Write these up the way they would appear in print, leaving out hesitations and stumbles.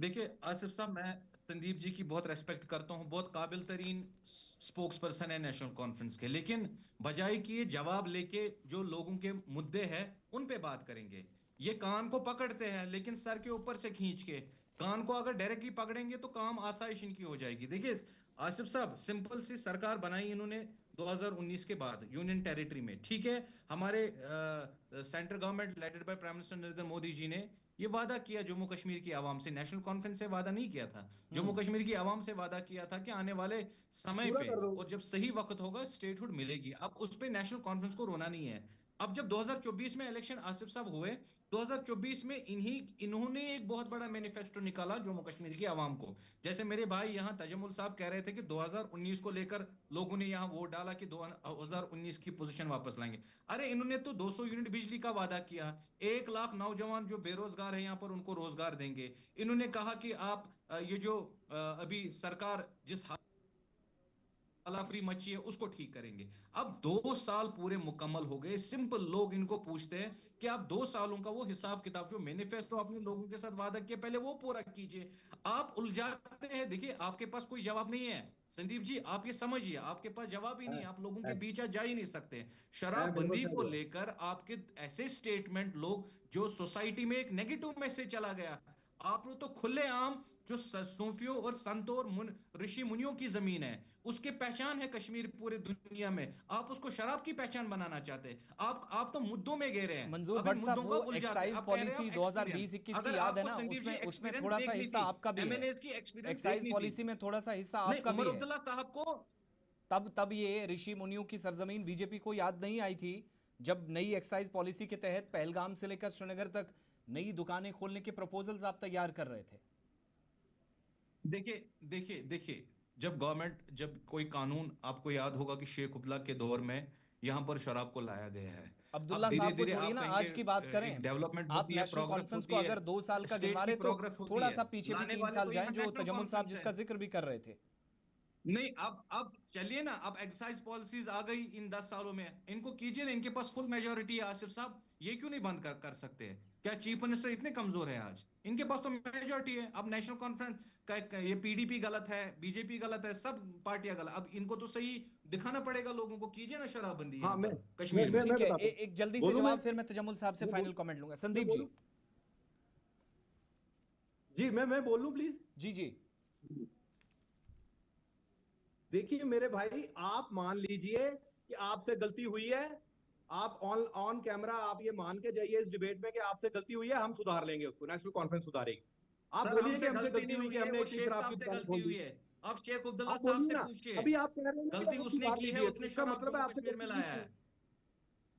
देखिए आसिफ साहब, मैं संदीप जी की बहुत रेस्पेक्ट करता हूँ, बहुत काबिल तरीन स्पोक्स पर्सन है नेशनल कॉन्फ्रेंस के। लेकिन बजाय कि ये जवाब लेके जो लोगों के मुद्दे हैं उन पे बात करेंगे, ये कान को पकड़ते हैं लेकिन सर के ऊपर से खींच के। कान को अगर डायरेक्टली पकड़ेंगे तो काम आसाइश इनकी हो जाएगी। देखिए आसिफ साहब, सिंपल सी सरकार बनाई इन्होंने 2019 के बाद यूनियन टेरिटरी में, ठीक है। हमारे central government leaded by prime minister Narendra Modi ji ने ये वादा किया जम्मू कश्मीर की आवाम से, नेशनल कॉन्फ्रेंस से वादा नहीं किया था, जम्मू हम्म। कश्मीर की आवाम से वादा किया था कि आने वाले समय पूरा पे कर दो। और जब सही वक्त होगा स्टेटहुड मिलेगी। अब उस पे नेशनल कॉन्फ्रेंस को रोना नहीं है। अब जब 2024 में इलेक्शन आसिफ साहब हुए, 2024 में इन्होंने एक बहुत बड़ा मैनिफेस्टो निकाला जम्मू कश्मीर की आवाम को। जैसे मेरे भाई यहाँ तजमुल साहब कह रहे थे कि 2019 को लेकर लोगों ने यहाँ वोट डाला कि 2019 की पोजीशन वापस लाएंगे। अरे इन्होंने तो 200 यूनिट बिजली का वादा किया, 1 लाख नौजवान जो बेरोजगार है यहाँ पर उनको रोजगार देंगे। इन्होंने कहा कि आप ये जो अभी सरकार जिस हालाफरी मची है उसको ठीक करेंगे। अब 2 साल पूरे मुकम्मल हो गए, सिंपल लोग इनको पूछते हैं कि आप 2 सालों का वो हिसाब किताब जो मैनिफेस्टो आपने लोगों के साथ वादा किया पहले वो पूरा कीजिए। आप उलझाते हैं। देखिए आपके पास कोई जवाब नहीं है संदीप जी, आप ये समझिए, आपके पास जवाब ही नहीं है, है, आप लोगों के है, बीच जा ही नहीं सकते। है, बिल्कुल शराबबंदी सही को है। लेकर आपके ऐसे स्टेटमेंट, लोग जो सोसाइटी में एक नेगेटिव मैसेज चला गया। आप लोग तो खुलेआम जो सूफियों और संतों और ऋषि मुनियों की जमीन है, उसकी पहचान है कश्मीर पूरे दुनिया में, आप उसको शराब की पहचान बनाना चाहते हैं। आप तो मुद्दों में गए रहे हैं, मंजूर अब इन भट्ट साहब, मुद्दों वो का उलझाते हैं। एक्साइज अब कह रहे हैं पॉलिसी आप एक्सपीरियंस। 2020-21 की अगर याद है आपको ना, संदीप जी उसमें उसमें एक्सपीरियंस थोड़ा सा देखनी हिस्सा थी, आपका भी है। एमएनएस की एक्सपीरियंस एक्साइज देखनी थी। पॉलिसी में थोड़ा सा हिस्सा नहीं, आपका उमर भी है। अब्दुल्ला साहब को। तब ये ऋषि मुनियों की सरजमीन बीजेपी को याद नहीं आई थी जब नई एक्साइज पॉलिसी के तहत पहलगाम से लेकर श्रीनगर तक नई दुकानें खोलने के प्रपोजल्स आप तैयार कर रहे थे। देखिए देखिए देखिए, जब गवर्नमेंट, जब कोई कानून, आपको याद होगा कि शेख अब्दुल्ला के दौर में यहां पर शराब को लाया गया है। अब अब्दुल्ला धीरे साहब को धीरे छोड़िए आप ना, कहेंगे आज की बात करें। एक डेवलपमेंट आप होती है, नेशनल प्रोग्रेस कॉन्फ्रेंस को होती है, अगर 2 साल का स्टेट गिनवा की रहे तो प्रोग्रेस होती थोड़ा है, सा पीछे भी लाने 3 वाले साल तो जाएं, यहाँ जो नेशनल तजम्मुल साहब कॉन्फ्रेंस है। जिसका जिक्र भी कर रहे थे। नहीं, अब चलिए ना, अब एक्साइज पॉलिसीज आ गई इन 10 सालों में, इनको कीजिए ना, इनके पास फुल मेजोरिटी है आसिफ साहब, ये क्यों नहीं बंद कर सकते हैं? क्या चीफ मिनिस्टर इतने कमजोर है आज? इनके पास तो मेजोरिटी है। अब नेशनल कॉन्फ्रेंस ये पीडीपी गलत है, बीजेपी गलत है, सब पार्टियां गलत, अब इनको तो सही दिखाना पड़ेगा लोगों को। कीजिए ना शराबबंदी हाँ, यहाँ मैं पर मैं कश्मीर मैं, में। मैं ठीक है, बताता हूँ। एक जल्दी से बोलूं मैं जवाब, फिर मैं तजम्मुल साहब से मैं बोल फाइनल कमेंट लूंगा। मैं संदीप जी। बोलूं जी, मैं बोलूं प्लीज। जी जी। देखिए मेरे भाई, आप मान लीजिए कि आपसे गलती हुई है। आप ऑन ऑन कैमरा आप ये मान के जाइए इस डिबेट में कि आपसे गलती हुई है, हम सुधार लेंगे उसको, नेशनल कॉन्फ्रेंस सुधारेगी। आप सर बोलिए कि हमसे हमसे गलती गलती नहीं हुई कि हुई है, हमने वो इतनी शेख शराब की साहब से दुकान गलती खोल हुई दी। है। अब शेख अब्दुल्ला आप साहब बोलिए से ना। पूछिए, अभी आप कह रहे हैं ना कि गलती आप उसने सुधार की है, लीजिए इसको, उसने इसका शराब मतलब है जम्मू आपसे कश्मीर में गलती हुई लाया है। है।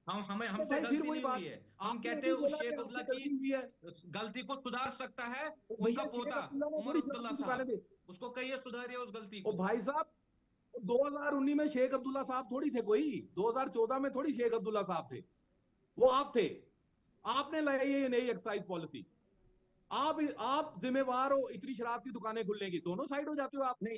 हम हमें तो हमसे भाई फिर गलती वही नहीं हुई बात, है। हम आपने कहते अभी हैं उस बोला कि शेख अब्दुल्ला आपसे की गलती हुई है। गलती को सुधार सकता है तो उनका भैया शेख पोता अब्दुल्ला ने उमर थोड़ी शराब अब्दुल्ला की दुकानें साहब। दी। उसको कहिए सुधारिए उस गलती ओ को। भाई साहब, 2019 में शेख अब्दुल्ला साहब थोड़ी थे कोई। 2014 में थोड़ी शेख अब्दुल्ला साहब थे, वो आप थे। आपने लाई है ये नई एक्साइज पॉलिसी। आप जिम्मेवार हो इतनी शराब की दुकानें खुलने की, दोनों साइड हो जाते हो आप। नहीं,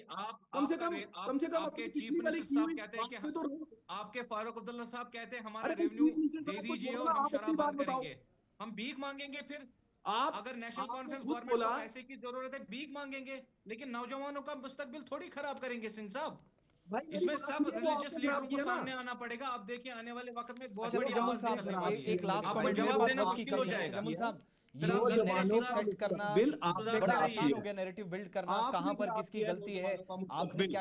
कम से कम आप कम से कम आपके अपनी चीफ पिछली वाली मिनिस्टर की साहब हुई कहते हैं बात कि पे तो रहो। आपके फारूक अब्दुल्ला साहब कहते हैं हमारा अरे रेवेन्यू चीफ मिनिस्टर दे साहब को दीजिए छोड़ो और ना, हम आप अपनी शराब बात बंद बताओ। करेंगे। हम भीख मांगेंगे फिर? आप अगर नेशनल आपने कॉन्फ्रेंस खुद गवर्नमेंट को बोला। पैसे की जरूरत है, भीख मांगेंगे, लेकिन नौजवानों का मुस्तकबिल थोड़ी खराब करेंगे सिंह साहब। भाई मेरी इसमें बात सब सुनिए, वो रिलीजियस आपने खराब लीडरों को किया ना। सामने आना पड़ेगा। आप देखिए आने वाले वक्त में एक बहुत अच्छा बड़ी वो आवाज जमानों का निकलने मुस्तकबिल वाली है, एक लास्ट आपको कमेंट, आपने मेरे जवाब पास देना वक्त मुश्किल कम हो है जाएगा। तजम्मुल साहब। फिर ये आप गलतियां जवानों सुधार का नैरेटिव सुधार मुस्तकबिल आपने सुधारते खराब रहिए। किया है। क्या आपने किया खराब किया है वो है? जमानों का मुस्तकबिल।